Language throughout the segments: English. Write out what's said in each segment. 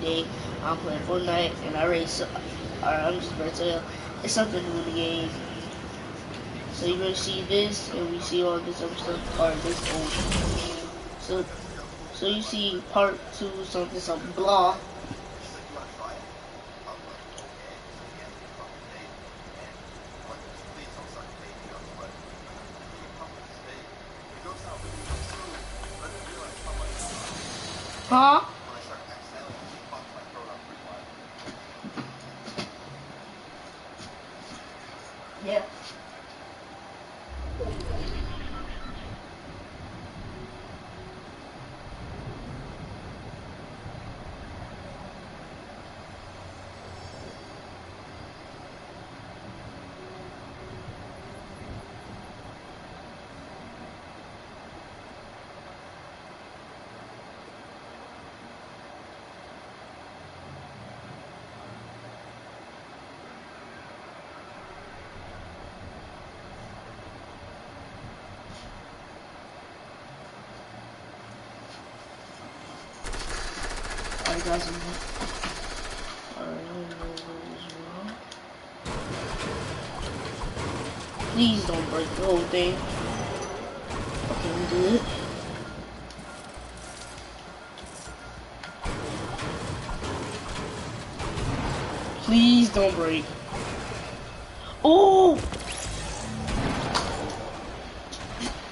today. I'm playing Fortnite, and I'm just about to tell you, it's something new in the game. So you're gonna see this, and we see all this other stuff, or this old. So you see part 2, something, blah. Huh? Yeah. Alright guys, please don't break the whole thing. Okay, we did it. Please don't break. Oh!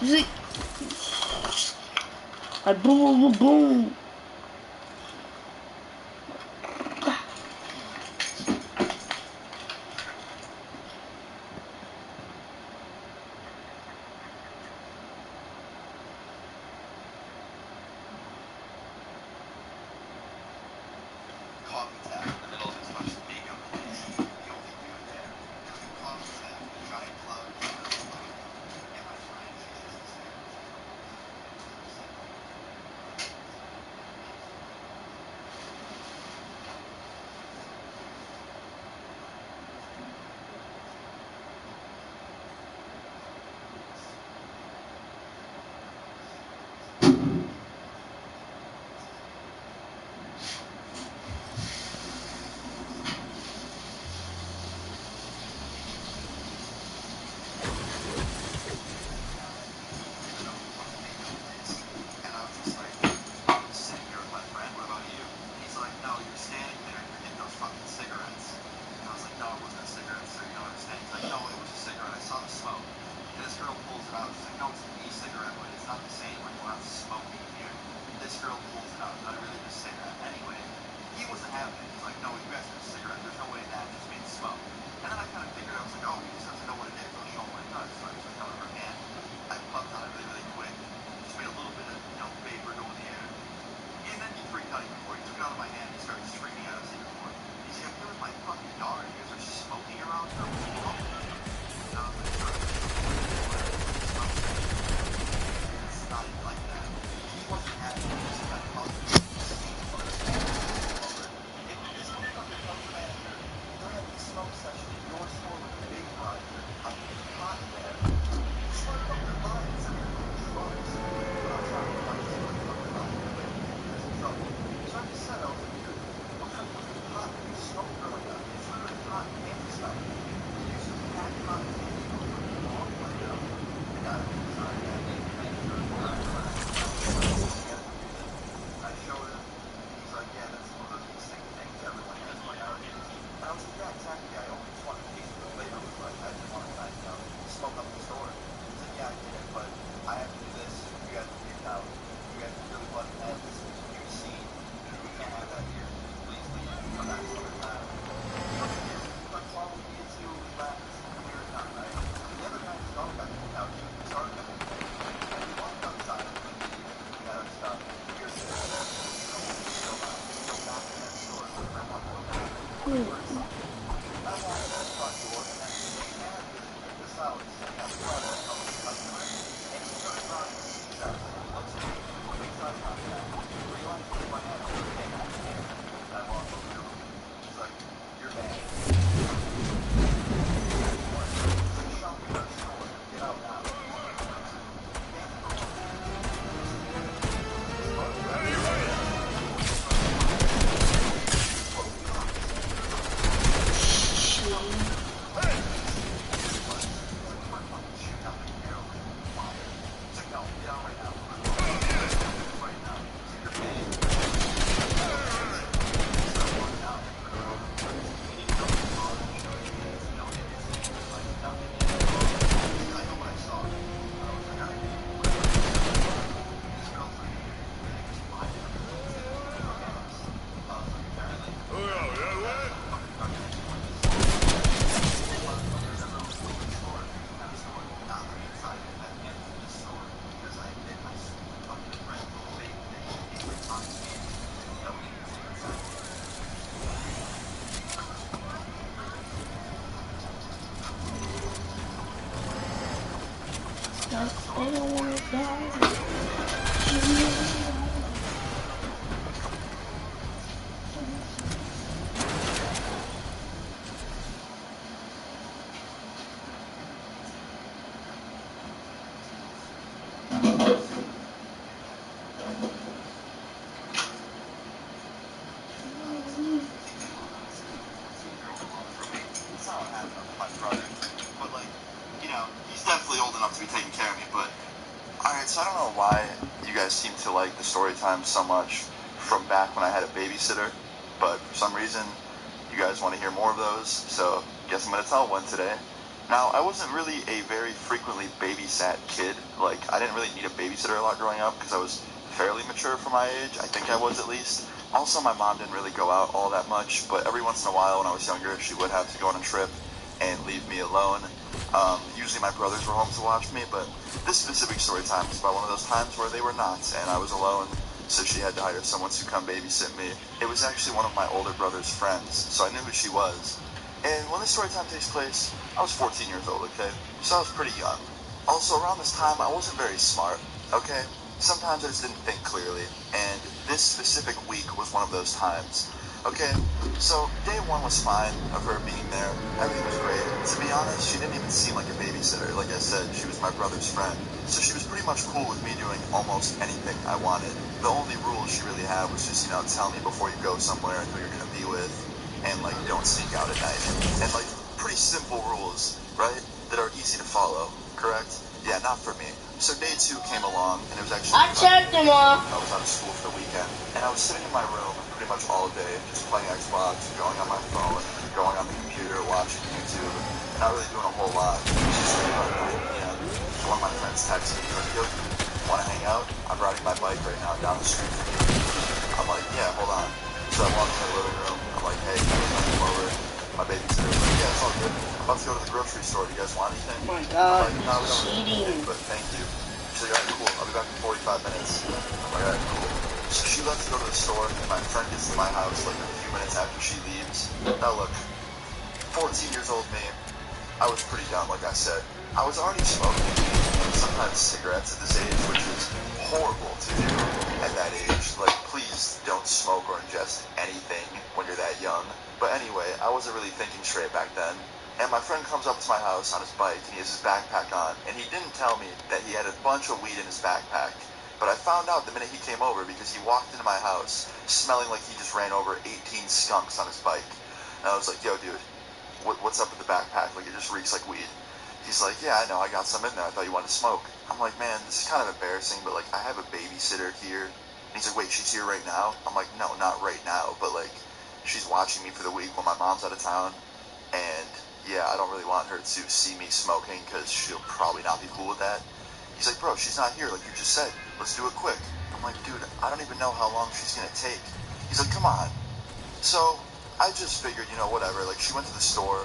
See? Like boom, boom, boom. They don't wanna die. To be taking care of me, but alright, so I don't know why you guys seem to like the story time so much from back when I had a babysitter, but for some reason you guys want to hear more of those, so guess I'm going to tell one today. Now, I wasn't really a very frequently babysat kid. Like, I didn't really need a babysitter a lot growing up because I was fairly mature for my age. I think I was, at least. Also, my mom didn't really go out all that much, but every once in a while when I was younger, she would have to go on a trip and leave me alone. Usually my brothers were home to watch me, but this specific story time was about one of those times where they were not, and I was alone, so she had to hire someone to come babysit me. It was actually one of my older brother's friends, so I knew who she was. And when this story time takes place, I was 14 years old, okay? So I was pretty young. Also, around this time, I wasn't very smart, okay? Sometimes I just didn't think clearly, and this specific week was one of those times. Okay, so day one was fine of her being there. Everything was great. To be honest, she didn't even seem like a babysitter. Like I said, she was my brother's friend. So she was pretty much cool with me doing almost anything I wanted. The only rule she really had was just, tell me before you go somewhere and who you're going to be with. And, don't sneak out at night. And, pretty simple rules, right? That are easy to follow, correct? Yeah, not for me. So day two came along, and it was actually... I checked them off. I was out of school for the weekend, and I was sitting in my room pretty much all day, just playing Xbox, going on my phone, going on the computer, watching YouTube, not really doing a whole lot. It was just like about 9 p.m. So one of my friends texted me, like, yo, want to hang out? I'm riding my bike right now down the street from you. I'm like, yeah, hold on. So I walked in the living room. I'm like, hey, can I come over? My babysitter's like, yeah, it's all good. I'm about to go to the grocery store. Do you guys want anything? Oh my God, I'm like, no, we don't cheating. need anything, but thank you. She's like, alright, cool. I'll be back in 45 minutes. I'm like, alright, cool. So she lets to go to the store, and my friend gets to my house like a few minutes after she leaves. Now look, 14 years old me, I was pretty dumb, like I said. I was already smoking and sometimes cigarettes at this age, which is horrible to do at that age. Like, please don't smoke or ingest anything when you're that young. But anyway, I wasn't really thinking straight back then. And my friend comes up to my house on his bike, and he has his backpack on, and he didn't tell me that he had a bunch of weed in his backpack. But I found out the minute he came over because he walked into my house smelling like he just ran over 18 skunks on his bike. And I was like, yo, dude, what's up with the backpack? Like, it just reeks like weed. He's like, yeah, I know, I got some in there. I thought you wanted to smoke. I'm like, man, this is kind of embarrassing, but, I have a babysitter here. And he's like, wait, she's here right now? I'm like, no, not right now, but, she's watching me for the week when my mom's out of town. And, yeah, I don't really want her to see me smoking because she'll probably not be cool with that. He's like, bro, she's not here, like you just said. Let's do it quick. I'm like, dude, I don't even know how long she's going to take. He's like, come on. So I just figured, whatever. She went to the store.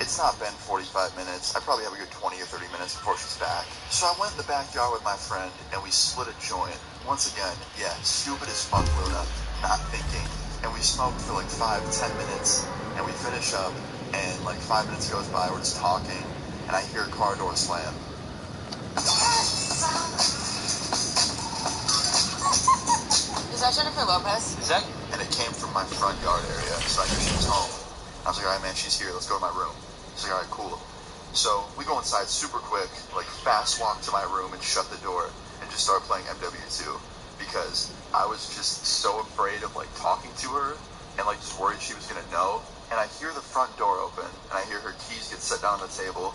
It's not been 45 minutes. I probably have a good 20 or 30 minutes before she's back. So I went in the backyard with my friend, and we split a joint. Once again, yeah, stupid as fuck, Luna, not thinking. And we smoked for 5-10 minutes, and we finish up, and 5 minutes goes by, we're just talking, and I hear a car door slam. Is that Jennifer Lopez? Is that? And it came from my front yard area, so I knew she was home. I was like, alright, man, she's here. Let's go to my room. She's like, alright, cool. So we go inside super quick, fast walk to my room and shut the door and just start playing MW2 because I was just so afraid of talking to her and just worried she was gonna know. And I hear the front door open and I hear her keys get set down on the table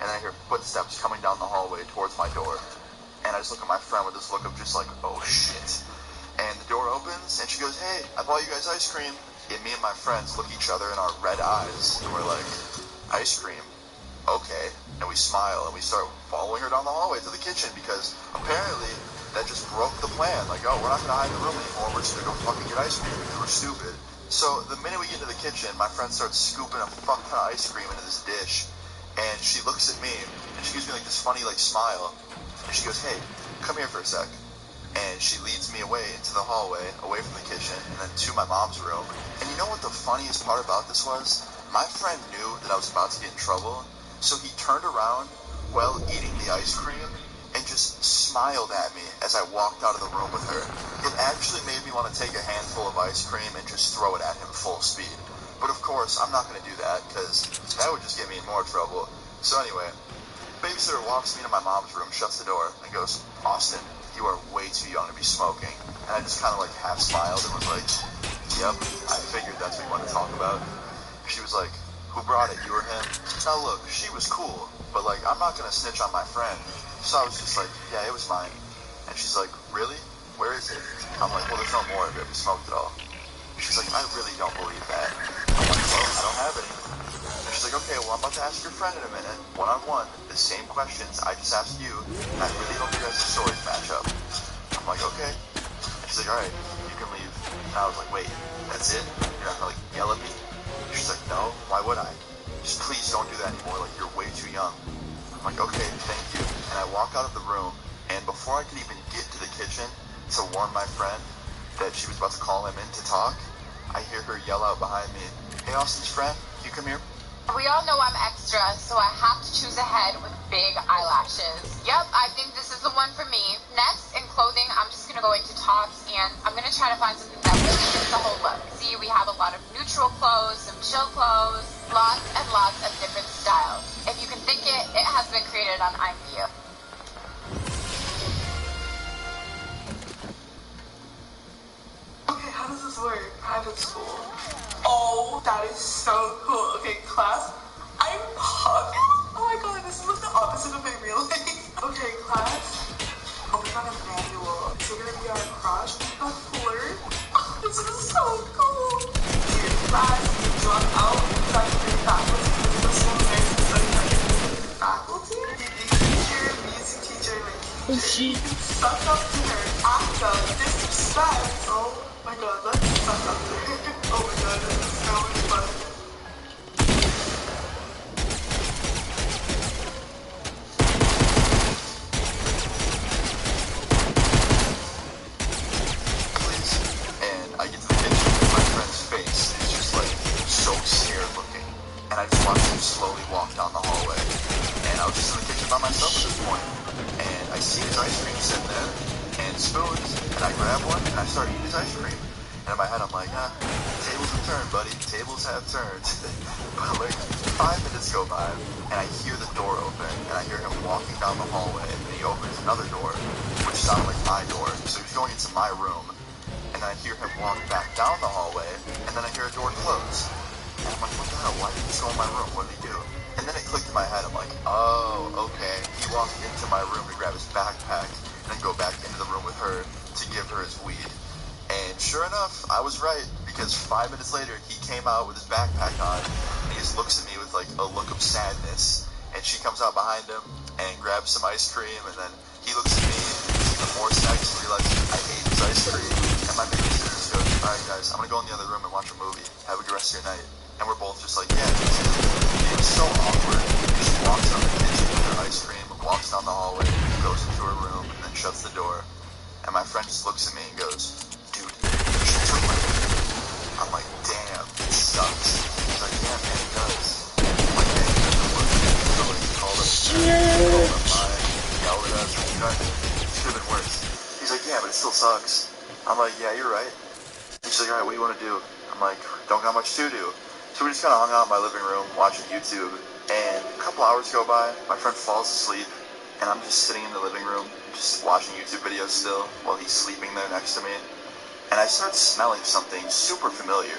and I hear footsteps coming down the hallway towards my door. And I just look at my friend with this look of just oh shit. And the door opens and she goes, hey, I bought you guys ice cream. And me and my friends look each other in our red eyes, and we're like, ice cream? Okay. And we smile, and we start following her down the hallway to the kitchen, because apparently that just broke the plan. Oh, we're not going to hide in the room anymore, we're just going to go fucking get ice cream, because we're stupid. So the minute we get into the kitchen, my friend starts scooping a fuck ton of ice cream into this dish, and she looks at me, and she gives me like this funny like smile, and she goes, "Hey, come here for a sec." And she leads me away into the hallway, away from the kitchen, and then to my mom's room. And you know what the funniest part about this was? My friend knew that I was about to get in trouble, so he turned around while eating the ice cream and just smiled at me as I walked out of the room with her. It actually made me want to take a handful of ice cream and just throw it at him full speed. But of course, I'm not going to do that, because that would just get me in more trouble. So anyway, babysitter walks me into my mom's room, shuts the door, and goes, "Austin, you are way too young to be smoking." And I just kind of like half smiled and was like, "Yep, I figured that's what you want to talk about." She was like, "Who brought it, you or him?" Now look, she was cool, but like, I'm not going to snitch on my friend. So I was just like, "Yeah, it was mine." And she's like, "Really? Where is it?" I'm like, "Well, there's no more of it. We smoked it all." She's like, "I really don't believe that." I'm like, "Well, I don't have any." And she's like, "Okay, well, I'm about to ask your friend in a minute, one-on-one, the same questions I just asked you, and I really hope you guys' stories match up." I'm like, "Okay." And she's like, "All right, you can leave." And I was like, "Wait, that's it? You're not gonna like yell at me?" She's like, "No, why would I? Just please don't do that anymore, like you're way too young." I'm like, "Okay, thank you." And I walk out of the room, and before I could even get to the kitchen to warn my friend that she was about to call him in to talk, I hear her yell out behind me, "Hey, Austin's friend, you come here." We all know I'm extra, so I have to choose a head with big eyelashes. Yep, I think this is the one for me. Next, in clothing, I'm just gonna go into tops, and I'm gonna try to find something that really fits the whole look. See, we have a lot of neutral clothes, some chill clothes, lots and lots of different styles. If you can think it, it has been created on IMVU. Okay, how does this work? Private school. Oh, that is so cool. Okay, class, I'm pumped. Oh my god, this is like the opposite of my real life. Okay, class, oh, we got a manual. So we're gonna be our crush, a flirt. Oh, this is so cool. Dude, class, you drop out, secondary faculty, because this one nice and secondary faculty. English teacher, music teacher, like Oh teacher. shit. Suck up to her, act up, disrespect. Oh my god, let's suck up to her. Oh my god, this is so much fun. Please. And I get to the kitchen, and my friend's face is just like so scared looking. And I just watch him slowly walk down the hallway. And I was just in the kitchen by myself at this point. And I see his ice cream sitting there, and spoons, and I grab one, and I start eating his ice cream. And in my head, I'm like, tables have turned, buddy. Tables have turned. But like, 5 minutes go by, and I hear the door open, and I hear him walking down the hallway, and then he opens another door, which sounded like my door. So he's going into my room, and then I hear him walk back down the hallway, and then I hear a door close. And I'm like, what the hell? Why did he just go in my room? What did he do? And then it clicked in my head. I'm like, oh, okay. He walked into my room to grab his backpack, and then go back into the room with her to give her his weed. And sure enough, I was right, because 5 minutes later, he came out with his backpack on, and he just looks at me with like a look of sadness, and she comes out behind him and grabs some ice cream, and then he looks at me, and he's even more sad because he realizes I ate his ice cream, and my babysitter just goes, "Alright guys, I'm gonna go in the other room and watch a movie. Have a good rest of your night." And we're both just like, "Yeah, it was so awkward." She walks out of the kitchen with her ice cream, walks down the hallway, goes into her room, and then shuts the door. And my friend just looks at me and goes, "Dude, she took my weed." I'm like, "Damn, it sucks." He's like, "Yeah, man, it does." I'm like, "Yeah, he doesn't look at me." So like, he called up mine, yelled at us, you know, it could have been worse. He's like, "Yeah, but it still sucks." I'm like, "Yeah, you're right." And she's like, "Alright, what do you want to do?" I'm like, "Don't got much to do." So we just kind of hung out in my living room watching YouTube. And a couple hours go by, my friend falls asleep, and I'm just sitting in the living room, just watching YouTube videos still, while he's sleeping there next to me. And I start smelling something super familiar.